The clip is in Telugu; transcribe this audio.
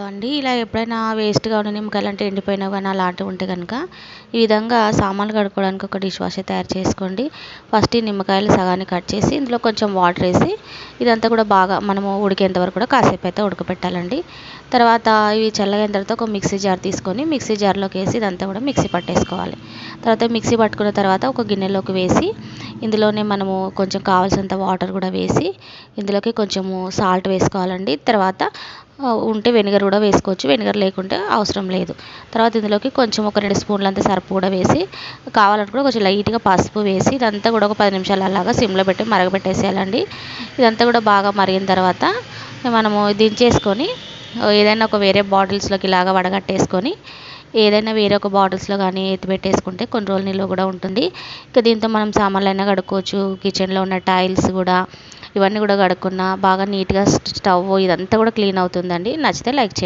అండి ఇలా ఎప్పుడైనా వేస్ట్‌గా ఉన్న నిమ్మకాయలు అంటే ఎండిపోయినవి గానీ అలాంటివి ఉంటే గనుక ఈ విధంగా సామాన్లు కడుక్కోవడానికి ఒక డిష్ వాషర్ తయారు చేసుకోండి. ఫస్ట్ ఈ నిమ్మకాయలు సగానికి కట్ చేసి ఇందులో కొంచెం వాటర్ వేసి ఇదంతా కూడా బాగా మనము ఉడికేంత వరకు కూడా కాసేపు అయితే ఉడకపెట్టాలండి. తర్వాత ఇవి చల్లగైన తర్వాత ఒక మిక్సీ జార్ తీసుకొని మిక్సీ జార్లోకి వేసి ఇదంతా కూడా మిక్సీ పట్టేసుకోవాలి. తర్వాత మిక్సీ పట్టుకున్న తర్వాత ఒక గిన్నెలోకి వేసి ఇందులోనే మనము కొంచెం కావాల్సినంత వాటర్ కూడా వేసి ఇందులోకి కొంచెము సాల్ట్ వేసుకోవాలండి. తర్వాత ఉంటే వెనిగర్ కూడా వేసుకోవచ్చు, వెనిగర్ లేకుంటే అవసరం లేదు. తర్వాత ఇందులోకి కొంచెం ఒక 2 స్పూన్లంత సర్పు కూడా వేసి కావాలనుకుంటే కొంచెం లైట్గా పసుపు వేసి ఇదంతా కూడా ఒక 10 నిమిషాలు అలాగా సిమ్లో పెట్టి మరగబెట్టేసేయాలండి. ఇదంతా కూడా బాగా మరిగిన తర్వాత మనము దించేసుకొని ఏదైనా ఒక వేరే బాటిల్స్లోకి ఇలాగా వడగట్టేసుకొని ఏదైనా వేరే ఒక బాటిల్స్లో కానీ ఎత్తిపెట్టేసుకుంటే కొన్ని రోజులు నిల్వ కూడా ఉంటుంది. ఇక దీంతో మనం సామాన్లైనా కడుక్కోవచ్చు, కిచెన్లో ఉన్న టైల్స్ కూడా ఇవన్నీ కూడా కడుక్కున్నా బాగా నీట్గా స్టవ్ ఇదంతా కూడా క్లీన్ అవుతుందండి. నచ్చితే లైక్ చేయండి.